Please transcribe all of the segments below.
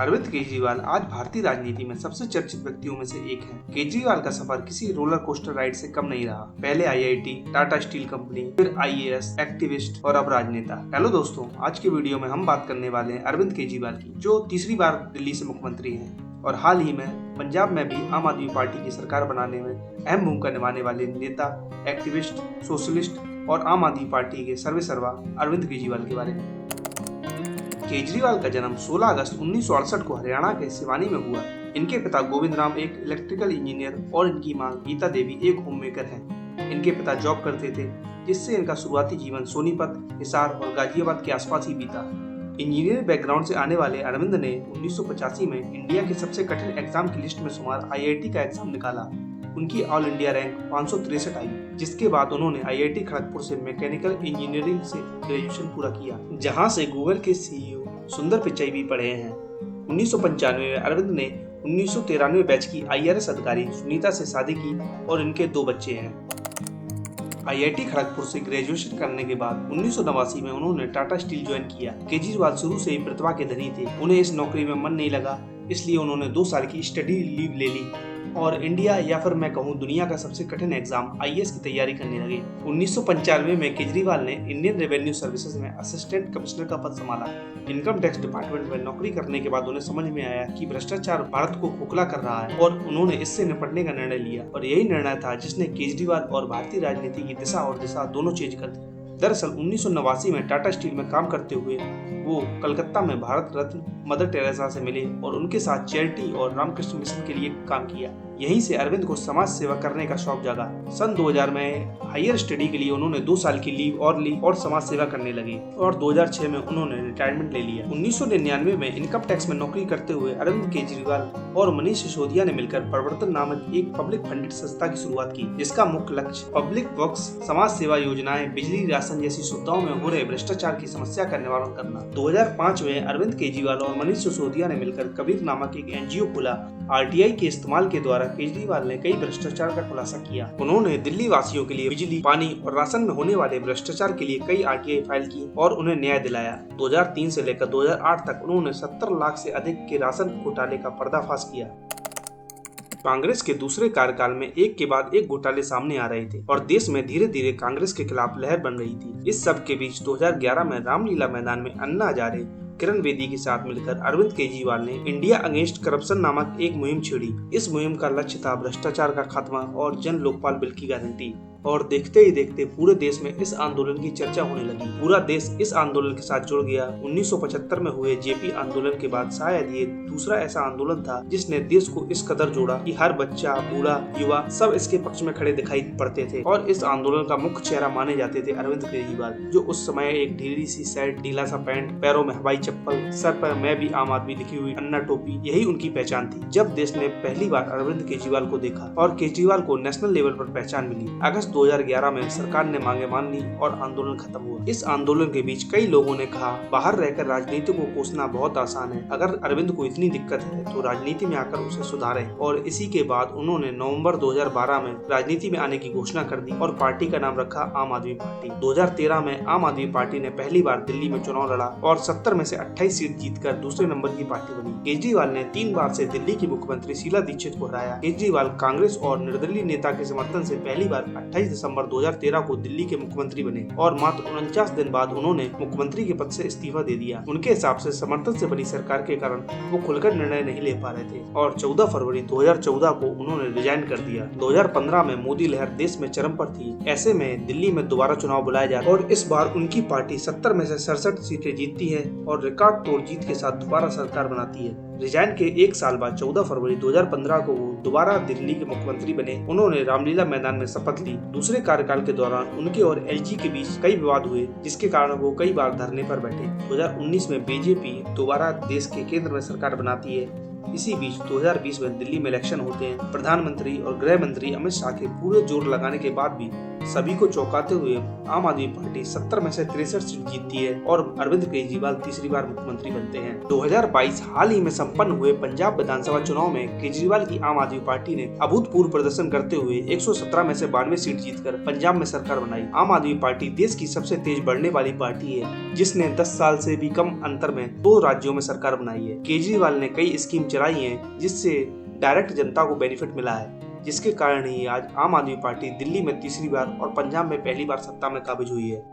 अरविंद केजरीवाल आज भारतीय राजनीति में सबसे चर्चित व्यक्तियों में से एक हैं। केजरीवाल का सफर किसी रोलर कोस्टर राइड से कम नहीं रहा। पहले आईआईटी, टाटा स्टील कंपनी, फिर आईएएस, एक्टिविस्ट और अब राजनेता। हेलो दोस्तों, आज के वीडियो में हम बात करने वाले हैं अरविंद केजरीवाल की, जो तीसरी बार दिल्ली से मुख्यमंत्री हैं और हाल ही में पंजाब में भी आम आदमी पार्टी की सरकार बनाने में अहम भूमिका निभाने वाले नेता, एक्टिविस्ट, सोशलिस्ट और आम आदमी पार्टी के सर्वेसर्वा अरविंद केजरीवाल के बारे में। केजरीवाल का जन्म 16 अगस्त 1968 को हरियाणा के सिवानी में हुआ। इनके पिता गोविंद राम एक इलेक्ट्रिकल इंजीनियर और इनकी मां गीता देवी एक होममेकर हैं। इनके पिता जॉब करते थे, जिससे इनका शुरुआती जीवन सोनीपत, हिसार और गाजियाबाद के आसपास ही बीता। इंजीनियरिंग बैकग्राउंड से आने वाले अरविंद ने 1985 में इंडिया के सबसे कठिन एग्जाम की लिस्ट में शुमार आईआईटी का एग्जाम निकाला। उनकी ऑल इंडिया रैंक 563 आई, जिसके बाद उन्होंने आईआईटी खड़गपुर से मैकेनिकल इंजीनियरिंग से ग्रेजुएशन पूरा किया, जहां से गूगल के सीईओ सुंदर पिचाई भी पढ़े हैं। 1995 में अरविंद ने 1993 बैच की आईआरएस अधिकारी सुनीता से शादी की और इनके 2 बच्चे हैं। आईआईटी खड़गपुर से ग्रेजुएशन करने के बाद 1989 में उन्होंने टाटा स्टील ज्वाइन किया। केजरीवाल शुरू से ही प्रतिभा के धनी थे। उन्हें इस नौकरी में मन नहीं लगा, इसलिए उन्होंने 2 साल की स्टडी लीव ले ली और इंडिया या फिर मैं कहूँ दुनिया का सबसे कठिन एग्जाम आईएएस की तैयारी करने लगे। 1995 में केजरीवाल ने इंडियन रेवेन्यू सर्विसेज में असिस्टेंट कमिश्नर का पद संभाला। इनकम टैक्स डिपार्टमेंट में नौकरी करने के बाद उन्हें समझ में आया कि भ्रष्टाचार भारत को खोखला कर रहा है और उन्होंने इससे निपटने का निर्णय लिया, और यही निर्णय था जिसने केजरीवाल और भारतीय राजनीति की दिशा और दिशा दोनों चेंज कर दी। दरअसल 1989 में टाटा स्टील में काम करते हुए वो कलकत्ता में भारत रत्न मदर टेरेसा से मिले और उनके साथ चैरिटी और रामकृष्ण मिशन के लिए काम किया। यहीं से अरविंद को समाज सेवा करने का शौक जागा। सन 2000 में हायर स्टडी के लिए उन्होंने 2 साल की लीव और ली और समाज सेवा करने लगे और 2006 में उन्होंने रिटायरमेंट ले लिया। 1999 में इनकम टैक्स में नौकरी करते हुए अरविंद केजरीवाल और मनीष सिसोदिया ने मिलकर परिवर्तन नामक एक पब्लिक फंडेड संस्था की शुरुआत की, जिसका मुख्य लक्ष्य पब्लिक वर्क्स, समाज सेवा योजनाएं, बिजली, राशन जैसी सुविधाओं में हो रहे भ्रष्टाचार की समस्या का निवारण करना। 2005 में अरविंद केजरीवाल और मनीष सिसोदिया ने मिलकर कबीर नामक एक एनजीओ खोला। आरटीआई के इस्तेमाल के द्वारा केजरीवाल ने कई भ्रष्टाचार का खुलासा किया। उन्होंने दिल्ली वासियों के लिए बिजली, पानी और राशन में होने वाले भ्रष्टाचार के लिए कई आरटीआई फाइल की और उन्हें न्याय दिलाया। 2003 से लेकर 2008 तक उन्होंने 70 लाख से अधिक के राशन घोटाले का पर्दाफाश किया। कांग्रेस के दूसरे कार्यकाल में एक के बाद एक घोटाले सामने आ रहे थे और देश में धीरे धीरे कांग्रेस के खिलाफ लहर बन रही थी। इस सब के बीच 2011 में रामलीला मैदान में अन्ना हजारे, किरण बेदी के साथ मिलकर अरविंद केजरीवाल ने इंडिया अगेंस्ट करप्शन नामक एक मुहिम छेड़ी। इस मुहिम का लक्ष्य था भ्रष्टाचार का खात्मा और जन लोकपाल बिल की गारंटी। और देखते ही देखते पूरे देश में इस आंदोलन की चर्चा होने लगी। पूरा देश इस आंदोलन के साथ जुड़ गया। 1975 में हुए जेपी आंदोलन के बाद शायद ये दूसरा ऐसा आंदोलन था जिसने देश को इस कदर जोड़ा कि हर बच्चा, बूढ़ा, युवा सब इसके पक्ष में खड़े दिखाई पड़ते थे। और इस आंदोलन का मुख्य चेहरा माने जाते थे अरविंद केजरीवाल, जो उस समय एक ढीली सी शर्ट, ढीला सा पैंट, पैरों में हवाई चप्पल, सर पर मैं भी आम आदमी लिखी हुई अन्ना टोपी, यही उनकी पहचान थी। जब देश ने पहली बार अरविंद केजरीवाल को देखा और केजरीवाल को नेशनल लेवल पर पहचान मिली, अगस्त 2011 में सरकार ने मांगे मान ली और आंदोलन खत्म हुआ। इस आंदोलन के बीच कई लोगों ने कहा, बाहर रहकर राजनीति को कोसना बहुत आसान है, अगर अरविंद को इतनी दिक्कत है तो राजनीति में आकर उसे सुधारें। और इसी के बाद उन्होंने नवंबर 2012 में राजनीति में आने की घोषणा कर दी और पार्टी का नाम रखा आम आदमी पार्टी। 2013 में आम आदमी पार्टी ने पहली बार दिल्ली में चुनाव लड़ा और 70 में से 28 सीट जीतकर दूसरे नंबर की पार्टी बनी। केजरीवाल ने 3 बार से दिल्ली की मुख्यमंत्री शीला दीक्षित को हराया। केजरीवाल कांग्रेस और निर्दलीय नेता के समर्थन से पहली बार 28 दिसंबर 2013 को दिल्ली के मुख्यमंत्री बने और मात्र 49 दिन बाद उन्होंने मुख्यमंत्री के पद से इस्तीफा दे दिया। उनके हिसाब से समर्थन से बनी सरकार के कारण वो खुलकर निर्णय नहीं ले पा रहे थे और 14 फरवरी 2014 को उन्होंने रिजाइन कर दिया। 2015 में मोदी लहर देश में चरम पर थी। ऐसे में दिल्ली में दोबारा चुनाव बुलाया जाता और इस बार उनकी पार्टी 70 में से 67 सीटें जीतती है और रिकॉर्ड तोड़ जीत के साथ दोबारा सरकार बनाती है। रिजाइन के 1 साल बाद 14 फरवरी 2015 को वो दोबारा दिल्ली के मुख्यमंत्री बने। उन्होंने रामलीला मैदान में शपथ ली। दूसरे कार्यकाल के दौरान उनके और एलजी के बीच कई विवाद हुए, जिसके कारण वो कई बार धरने पर बैठे। 2019 में बीजेपी दोबारा देश के केंद्र में सरकार बनाती है इसी बीच 2020 में दिल्ली में इलेक्शन होते हैं। प्रधानमंत्री और गृह मंत्री अमित शाह के पूरे जोर लगाने के बाद भी सभी को चौंकाते हुए आम आदमी पार्टी 70 में से 63 सीट जीतती है और अरविंद केजरीवाल तीसरी बार मुख्यमंत्री बनते हैं। 2022 हाल ही में संपन्न हुए पंजाब विधानसभा चुनाव में केजरीवाल की आम आदमी पार्टी ने अभूतपूर्व प्रदर्शन करते हुए 117 में से 92 सीट जीतकर पंजाब में सरकार बनाई। आम आदमी पार्टी देश की सबसे तेज बढ़ने वाली पार्टी है, जिसने 10 साल से भी कम अंतर में 2 राज्यों में सरकार बनाई है। केजरीवाल ने कई स्कीम चलाई है जिससे डायरेक्ट जनता को बेनिफिट मिला है, जिसके कारण ही आज आम आदमी पार्टी दिल्ली में तीसरी बार और पंजाब में पहली बार सत्ता में काबिज हुई है।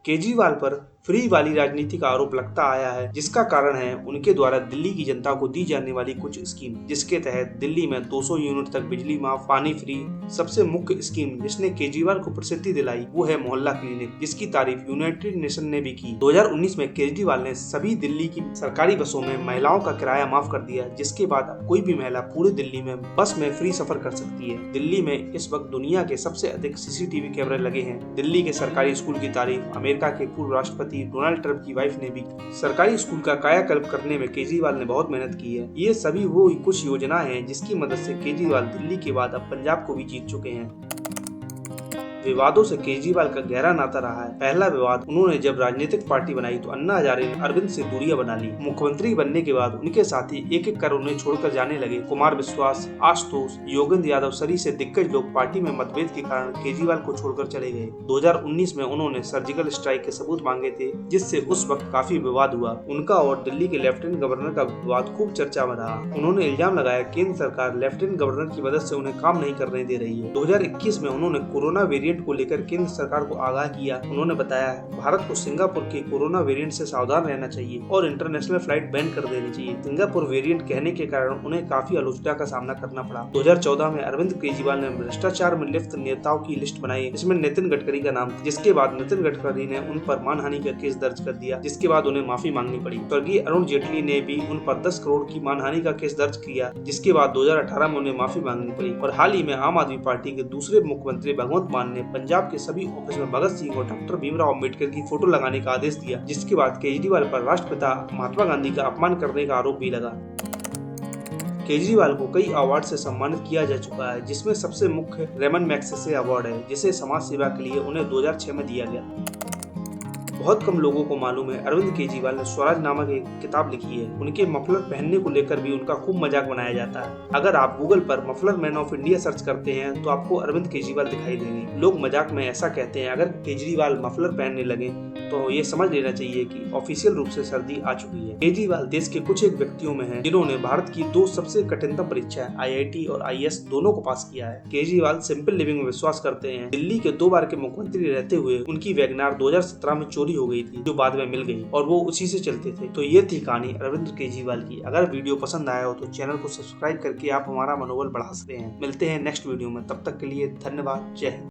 केजरीवाल पर फ्री वाली राजनीति का आरोप लगता आया है, जिसका कारण है उनके द्वारा दिल्ली की जनता को दी जाने वाली कुछ स्कीम, जिसके तहत दिल्ली में 200 यूनिट तक बिजली माफ, पानी फ्री। सबसे मुख्य स्कीम जिसने केजरीवाल को प्रसिद्धि दिलाई वो है मोहल्ला क्लिनिक, जिसकी तारीफ यूनाइटेड नेशन ने भी की। 2019 में केजरीवाल ने सभी दिल्ली की सरकारी बसों में महिलाओं का किराया माफ कर दिया, जिसके बाद अब कोई भी महिला पूरे दिल्ली में बस में फ्री सफर कर सकती है। दिल्ली में इस वक्त दुनिया के सबसे अधिक CCTV कैमरे लगे हैं। दिल्ली के सरकारी स्कूल की तारीफ अमेरिका के पूर्व राष्ट्रपति डोनाल्ड ट्रंप की वाइफ ने भी की। सरकारी स्कूल का कायाकल्प करने में केजरीवाल ने बहुत मेहनत की है। ये सभी वो कुछ योजनाएं हैं जिसकी मदद से केजरीवाल दिल्ली के बाद अब पंजाब को भी जीत चुके हैं। विवादों से केजरीवाल का गहरा नाता रहा है। पहला विवाद, उन्होंने जब राजनीतिक पार्टी बनाई तो अन्ना हजारे ने अरविंद से दूरियां बना ली। मुख्यमंत्री बनने के बाद उनके साथी एक एक कर उन्हें छोड़कर जाने लगे। कुमार विश्वास, आशुतोष, योगेंद्र यादव सरी से दिग्गज लोग पार्टी में मतभेद के कारण केजरीवाल को छोड़कर चले गए। 2019 में उन्होंने सर्जिकल स्ट्राइक के सबूत मांगे थे, जिससे उस वक्त काफी विवाद हुआ। उनका और दिल्ली के लेफ्टिनेंट गवर्नर का विवाद खूब चर्चा में रहा। उन्होंने इल्जाम लगाया केंद्र सरकार लेफ्टिनेंट गवर्नर की मदद से उन्हें काम नहीं करने दे रही है। 2021 में उन्होंने कोरोना वेरिएंट को लेकर केंद्र सरकार को आगाह किया। उन्होंने बताया भारत को सिंगापुर के कोरोना वेरिएंट से सावधान रहना चाहिए और इंटरनेशनल फ्लाइट बैन कर देनी चाहिए। सिंगापुर वेरिएंट कहने के कारण उन्हें काफी आलोचना का सामना करना पड़ा। 2014 में अरविंद केजरीवाल ने भ्रष्टाचार में लिप्त नेताओं की लिस्ट बनाई, जिसमें नितिन गडकरी का नाम था, जिसके बाद नितिन गडकरी ने उन पर मानहानि का केस दर्ज कर दिया, जिसके बाद उन्हें माफी मांगनी पड़ी। स्वर्गीय अरुण जेटली ने भी उन पर 10 करोड़ की मानहानि का केस दर्ज किया, जिसके बाद 2018 में उन्हें माफी मांगनी पड़ी। और हाल ही में आम आदमी पार्टी के दूसरे मुख्यमंत्री भगवंत मान ने पंजाब के सभी ऑफिस में भगत सिंह और डॉक्टर भीमराव अम्बेडकर की फोटो लगाने का आदेश दिया, जिसके बाद केजरीवाल पर राष्ट्रपिता महात्मा गांधी का अपमान करने का आरोप भी लगा। केजरीवाल को कई अवार्ड से सम्मानित किया जा चुका है, जिसमें सबसे मुख्य रेमन मैग्सेसे अवार्ड है, जिसे समाज सेवा के लिए उन्हें 2006 में दिया गया। बहुत कम लोगों को मालूम है अरविंद केजरीवाल ने स्वराज नामक एक किताब लिखी है। उनके मफलर पहनने को लेकर भी उनका खूब मजाक बनाया जाता है। अगर आप गूगल पर muffler man of India search करते हैं तो आपको अरविंद केजरीवाल दिखाई देंगे। लोग मजाक में ऐसा कहते हैं, अगर केजरीवाल मफलर पहनने लगे तो ये समझ लेना चाहिए कि ऑफिशियल रूप से सर्दी आ चुकी है। केजरीवाल देश के कुछ एक व्यक्तियों में हैं जिन्होंने भारत की 2 सबसे कठिनतम परीक्षा IIT और IAS दोनों को पास किया है। केजरीवाल सिंपल लिविंग में विश्वास करते हैं। दिल्ली के 2 बार के मुख्यमंत्री रहते हुए उनकी वैगनार 2017 में चोरी हो गई थी, जो बाद में मिल गई और वो उसी से चलते थे। तो ये थी कहानी अरविंद केजरीवाल की। अगर वीडियो पसंद आया हो तो चैनल को सब्सक्राइब करके आप हमारा मनोबल बढ़ा सकते हैं। मिलते हैं नेक्स्ट वीडियो में, तब तक के लिए धन्यवाद। जय हिंद।